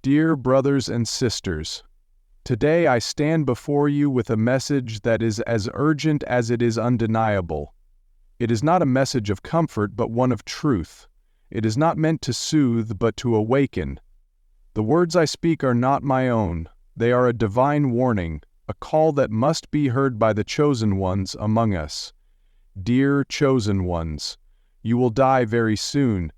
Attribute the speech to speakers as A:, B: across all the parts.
A: Dear brothers and sisters, today I stand before you with a message that is as urgent as it is undeniable. It is not a message of comfort, but one of truth. It is not meant to soothe, but to awaken. The words I speak are not my own. They are a divine warning, a call that must be heard by the chosen ones among us. Dear chosen ones, you will die very soon.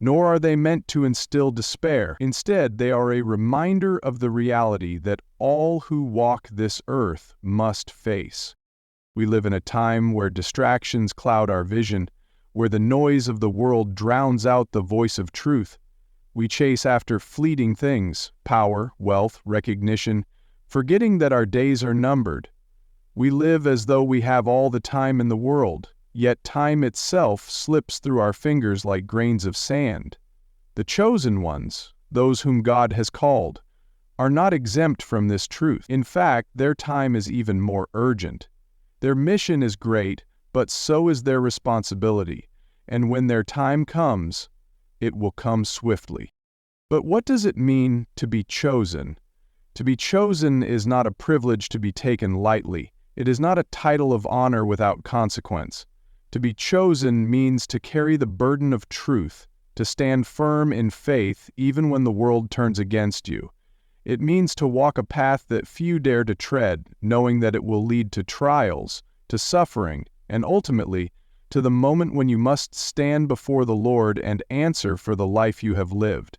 A: Nor are they meant to instill despair. Instead, they are a reminder of the reality that all who walk this earth must face. We live in a time where distractions cloud our vision, where the noise of the world drowns out the voice of truth. We chase after fleeting things, power, wealth, recognition, forgetting that our days are numbered. We live as though we have all the time in the world, yet time itself slips through our fingers like grains of sand. The chosen ones, those whom God has called, are not exempt from this truth. In fact, their time is even more urgent. Their mission is great, but so is their responsibility, and when their time comes, it will come swiftly. But what does it mean to be chosen? To be chosen is not a privilege to be taken lightly. It is not a title of honor without consequence. To be chosen means to carry the burden of truth, to stand firm in faith even when the world turns against you. It means to walk a path that few dare to tread, knowing that it will lead to trials, to suffering, and ultimately, to the moment when you must stand before the Lord and answer for the life you have lived.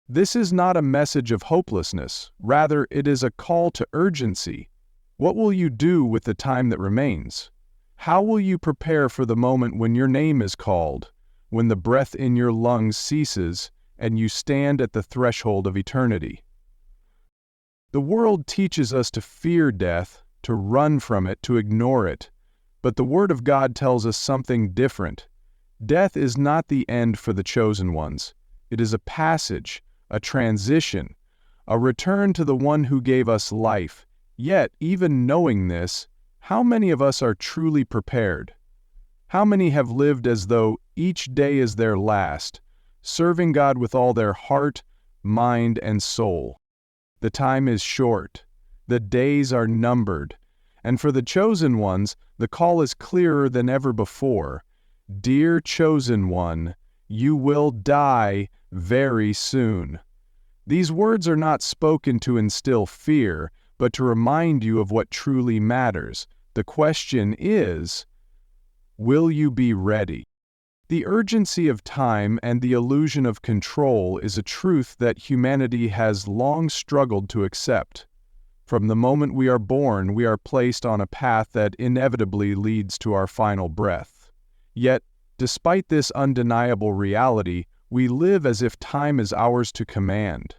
A: This is not a message of hopelessness. Rather, it is a call to urgency. What will you do with the time that remains? How will you prepare for the moment when your name is called, when the breath in your lungs ceases, and you stand at the threshold of eternity? The world teaches us to fear death, to run from it, to ignore it. But the Word of God tells us something different. Death is not the end for the chosen ones. It is a passage, a transition, a return to the one who gave us life. Yet, even knowing this, how many of us are truly prepared? How many have lived as though each day is their last, serving God with all their heart, mind, and soul? The time is short. The days are numbered. And for the chosen ones, the call is clearer than ever before. Dear chosen one, you will die very soon. These words are not spoken to instill fear, but to remind you of what truly matters. The question is, will you be ready? The urgency of time and the illusion of control is a truth that humanity has long struggled to accept. From the moment we are born, we are placed on a path that inevitably leads to our final breath. Yet, despite this undeniable reality, we live as if time is ours to command.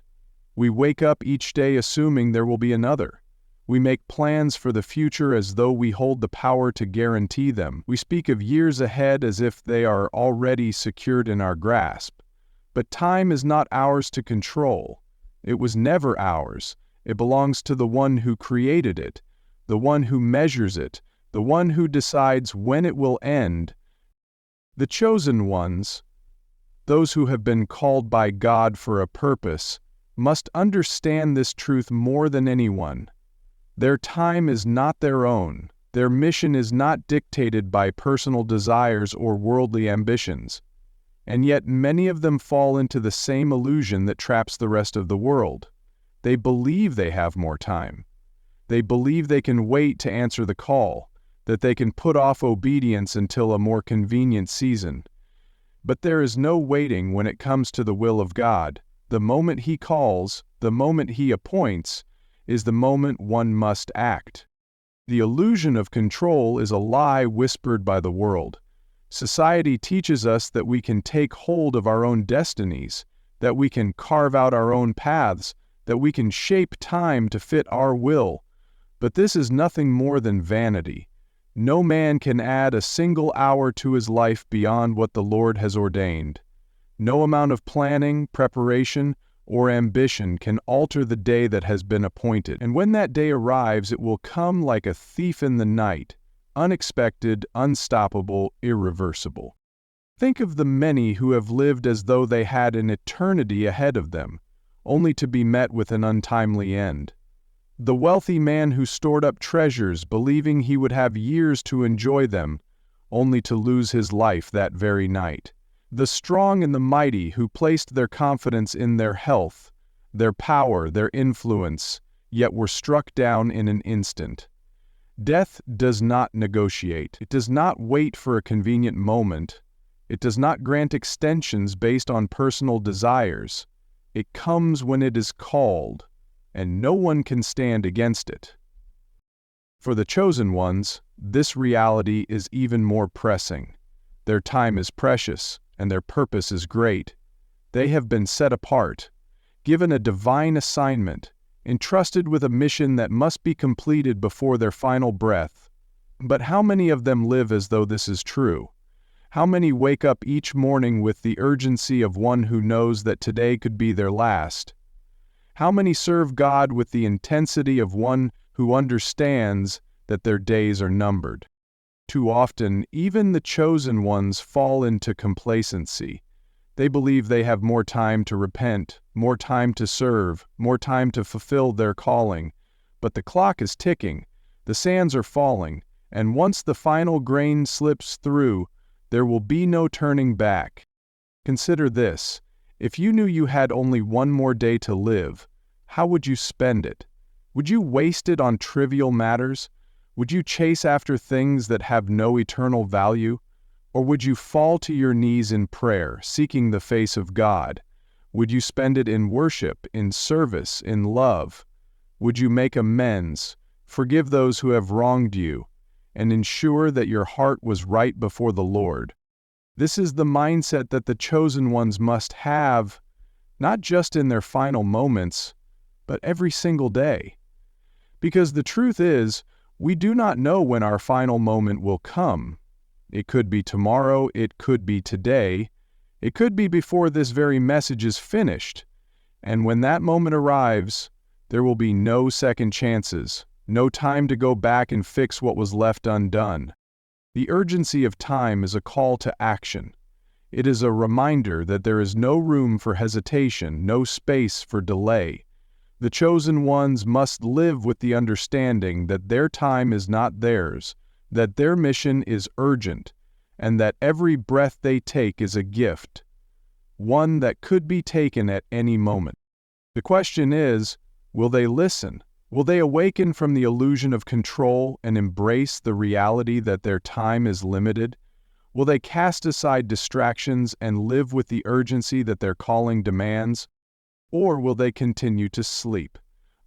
A: We wake up each day assuming there will be another. We make plans for the future as though we hold the power to guarantee them. We speak of years ahead as if they are already secured in our grasp. But time is not ours to control. It was never ours. It belongs to the one who created it, the one who measures it, the one who decides when it will end. The chosen ones, those who have been called by God for a purpose, must understand this truth more than anyone. Their time is not their own. Their mission is not dictated by personal desires or worldly ambitions. And yet many of them fall into the same illusion that traps the rest of the world. They believe they have more time. They believe they can wait to answer the call, that they can put off obedience until a more convenient season. But there is no waiting when it comes to the will of God. The moment He calls, the moment He appoints, is the moment one must act. The illusion of control is a lie whispered by the world. Society teaches us that we can take hold of our own destinies, that we can carve out our own paths, that we can shape time to fit our will. But this is nothing more than vanity. No man can add a single hour to his life beyond what the Lord has ordained. No amount of planning, preparation, or ambition can alter the day that has been appointed. And when that day arrives, it will come like a thief in the night, unexpected, unstoppable, irreversible. Think of the many who have lived as though they had an eternity ahead of them, only to be met with an untimely end. The wealthy man who stored up treasures believing he would have years to enjoy them, only to lose his life that very night. The strong and the mighty who placed their confidence in their health, their power, their influence, yet were struck down in an instant. Death does not negotiate. It does not wait for a convenient moment. It does not grant extensions based on personal desires. It comes when it is called, and no one can stand against it. For the chosen ones, this reality is even more pressing. Their time is precious, and their purpose is great. They have been set apart, given a divine assignment, entrusted with a mission that must be completed before their final breath. But how many of them live as though this is true? How many wake up each morning with the urgency of one who knows that today could be their last? How many serve God with the intensity of one who understands that their days are numbered? Too often, even the chosen ones fall into complacency. They believe they have more time to repent, more time to serve, more time to fulfill their calling. But the clock is ticking, the sands are falling, and once the final grain slips through, there will be no turning back. Consider this: if you knew you had only one more day to live, how would you spend it? Would you waste it on trivial matters? Would you chase after things that have no eternal value? Or would you fall to your knees in prayer, seeking the face of God? Would you spend it in worship, in service, in love? Would you make amends, forgive those who have wronged you, and ensure that your heart was right before the Lord? This is the mindset that the chosen ones must have, not just in their final moments, but every single day. Because the truth is, we do not know when our final moment will come. It could be tomorrow, it could be today, it could be before this very message is finished. And when that moment arrives, there will be no second chances, no time to go back and fix what was left undone. The urgency of time is a call to action. It is a reminder that there is no room for hesitation, no space for delay. The chosen ones must live with the understanding that their time is not theirs, that their mission is urgent, and that every breath they take is a gift, one that could be taken at any moment. The question is, will they listen? Will they awaken from the illusion of control and embrace the reality that their time is limited? Will they cast aside distractions and live with the urgency that their calling demands? Or will they continue to sleep,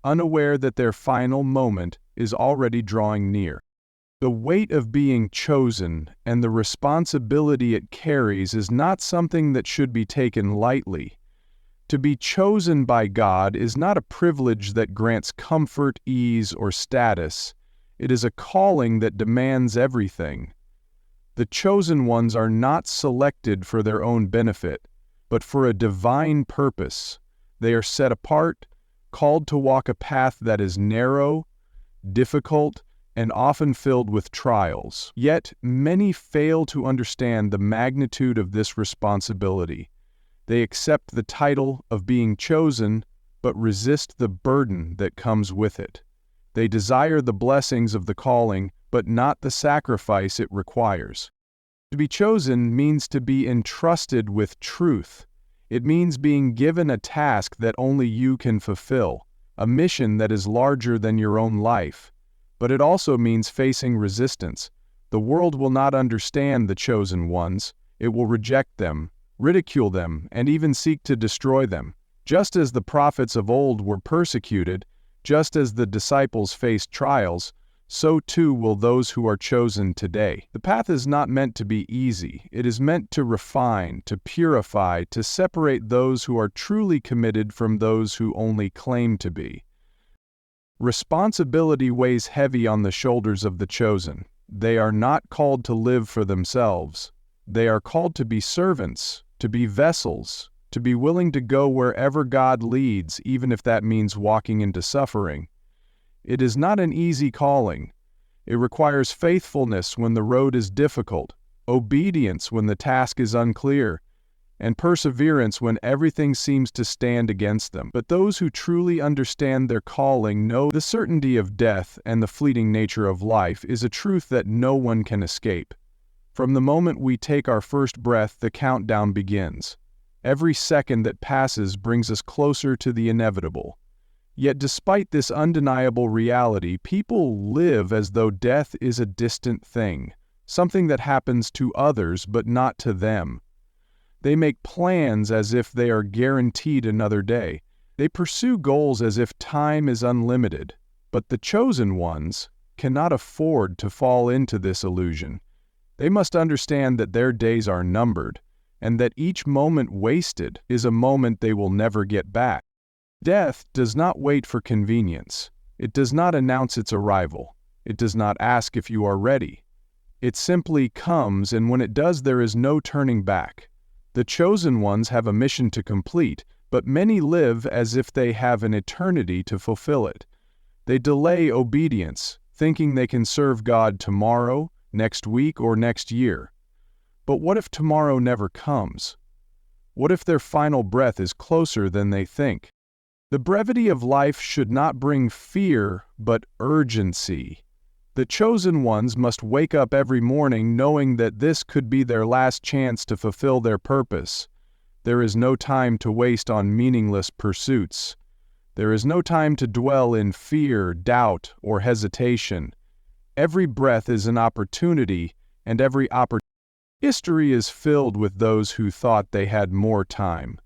A: unaware that their final moment is already drawing near? The weight of being chosen and the responsibility it carries is not something that should be taken lightly. To be chosen by God is not a privilege that grants comfort, ease, or status. It is a calling that demands everything. The chosen ones are not selected for their own benefit, but for a divine purpose. They are set apart, called to walk a path that is narrow, difficult, and often filled with trials. Yet, many fail to understand the magnitude of this responsibility. They accept the title of being chosen, but resist the burden that comes with it. They desire the blessings of the calling, but not the sacrifice it requires. To be chosen means to be entrusted with truth. It means being given a task that only you can fulfill, a mission that is larger than your own life. But it also means facing resistance. The world will not understand the chosen ones. It will reject them, ridicule them, and even seek to destroy them. Just as the prophets of old were persecuted, just as the disciples faced trials, so too will those who are chosen today. The path is not meant to be easy. It is meant to refine, to purify, to separate those who are truly committed from those who only claim to be. Responsibility weighs heavy on the shoulders of the chosen. They are not called to live for themselves. They are called to be servants, to be vessels, to be willing to go wherever God leads, even if that means walking into suffering. It is not an easy calling. It requires faithfulness when the road is difficult, obedience when the task is unclear, and perseverance when everything seems to stand against them. But those who truly understand their calling know the certainty of death and the fleeting nature of life is a truth that no one can escape. From the moment we take our first breath, the countdown begins. Every second that passes brings us closer to the inevitable. Yet despite this undeniable reality, people live as though death is a distant thing, something that happens to others but not to them. They make plans as if they are guaranteed another day. They pursue goals as if time is unlimited. But the chosen ones cannot afford to fall into this illusion. They must understand that their days are numbered, and that each moment wasted is a moment they will never get back. Death does not wait for convenience. It does not announce its arrival. It does not ask if you are ready. It simply comes, and when it does, there is no turning back. The chosen ones have a mission to complete, but many live as if they have an eternity to fulfill it. They delay obedience, thinking they can serve God tomorrow, next week, or next year. But what if tomorrow never comes? What if their final breath is closer than they think? The brevity of life should not bring fear, but urgency. The chosen ones must wake up every morning knowing that this could be their last chance to fulfill their purpose. There is no time to waste on meaningless pursuits. There is no time to dwell in fear, doubt, or hesitation. Every breath is an opportunity, and every opportunity. History is filled with those who thought they had more time.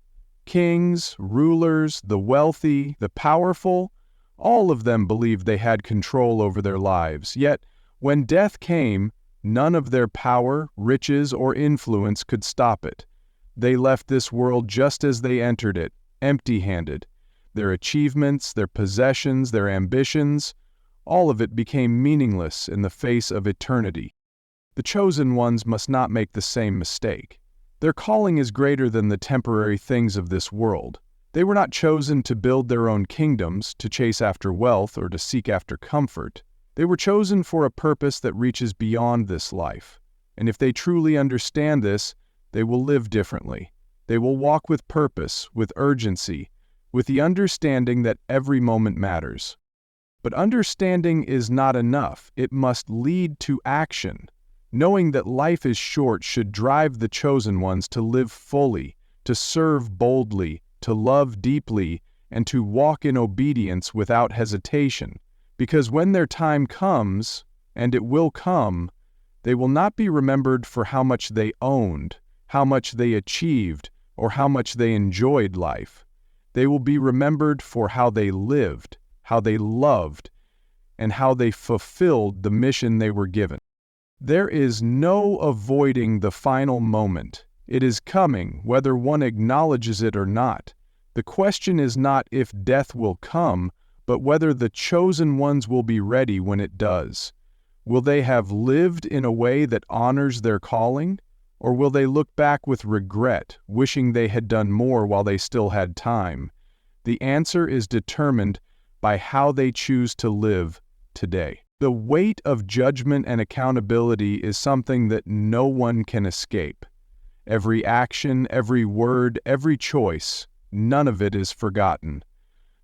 A: Kings, rulers, the wealthy, the powerful, all of them believed they had control over their lives. Yet, when death came, none of their power, riches, or influence could stop it. They left this world just as they entered it, empty-handed. Their achievements, their possessions, their ambitions, all of it became meaningless in the face of eternity. The chosen ones must not make the same mistake. Their calling is greater than the temporary things of this world. They were not chosen to build their own kingdoms, to chase after wealth, or to seek after comfort. They were chosen for a purpose that reaches beyond this life. And if they truly understand this, they will live differently. They will walk with purpose, with urgency, with the understanding that every moment matters. But understanding is not enough. It must lead to action. Knowing that life is short should drive the chosen ones to live fully, to serve boldly, to love deeply, and to walk in obedience without hesitation. Because when their time comes, and it will come, they will not be remembered for how much they owned, how much they achieved, or how much they enjoyed life. They will be remembered for how they lived, how they loved, and how they fulfilled the mission they were given. There is no avoiding the final moment. It is coming, whether one acknowledges it or not. The question is not if death will come, but whether the chosen ones will be ready when it does. Will they have lived in a way that honors their calling? Or will they look back with regret, wishing they had done more while they still had time? The answer is determined by how they choose to live today. The weight of judgment and accountability is something that no one can escape. Every action, every word, every choice, none of it is forgotten.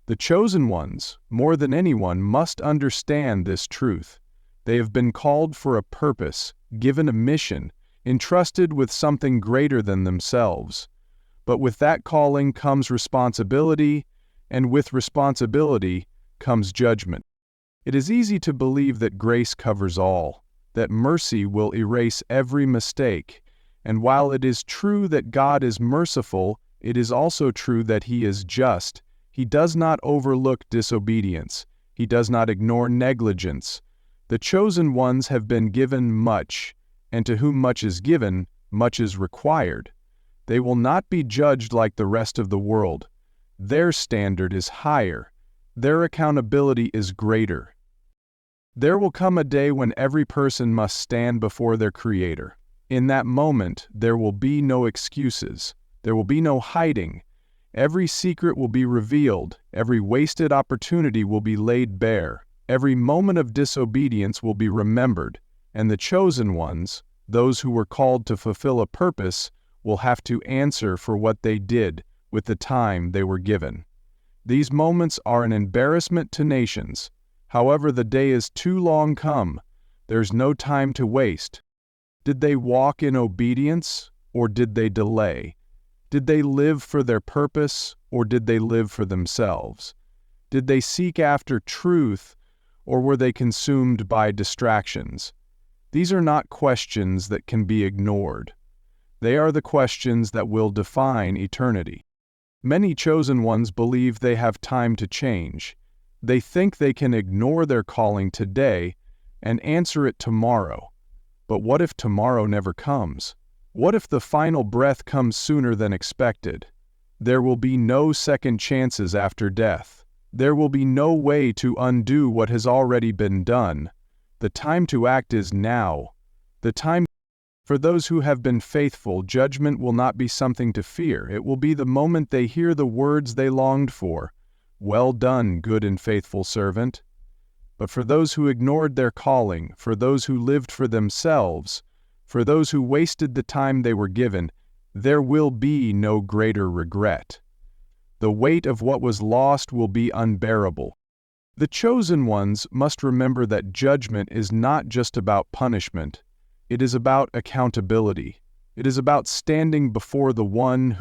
A: The chosen ones, more than anyone, must understand this truth. They have been called for a purpose, given a mission, entrusted with something greater than themselves. But with that calling comes responsibility, and with responsibility comes judgment. It is easy to believe that grace covers all, that mercy will erase every mistake, and while it is true that God is merciful, it is also true that He is just. He does not overlook disobedience. He does not ignore negligence. The chosen ones have been given much, and to whom much is given, much is required. They will not be judged like the rest of the world. Their standard is higher. Their accountability is greater. There will come a day when every person must stand before their Creator. In that moment, there will be no excuses. There will be no hiding. Every secret will be revealed. Every wasted opportunity will be laid bare. Every moment of disobedience will be remembered. And the chosen ones, those who were called to fulfill a purpose, will have to answer for what they did with the time they were given. These moments are an embarrassment to nations. However, the day is too long come. There's no time to waste. Did they walk in obedience, or did they delay? Did they live for their purpose, or did they live for themselves? Did they seek after truth, or were they consumed by distractions? These are not questions that can be ignored. They are the questions that will define eternity. Many chosen ones believe they have time to change. They think they can ignore their calling today and answer it tomorrow. But what if tomorrow never comes? What if the final breath comes sooner than expected? There will be no second chances after death. There will be no way to undo what has already been done. The time to act is now. The time for those who have been faithful, judgment will not be something to fear. It will be the moment they hear the words they longed for. Well done, good and faithful servant. But for those who ignored their calling, for those who lived for themselves, for those who wasted the time they were given, there will be no greater regret. The weight of what was lost will be unbearable. The chosen ones must remember that judgment is not just about punishment. It is about accountability. It is about standing before the one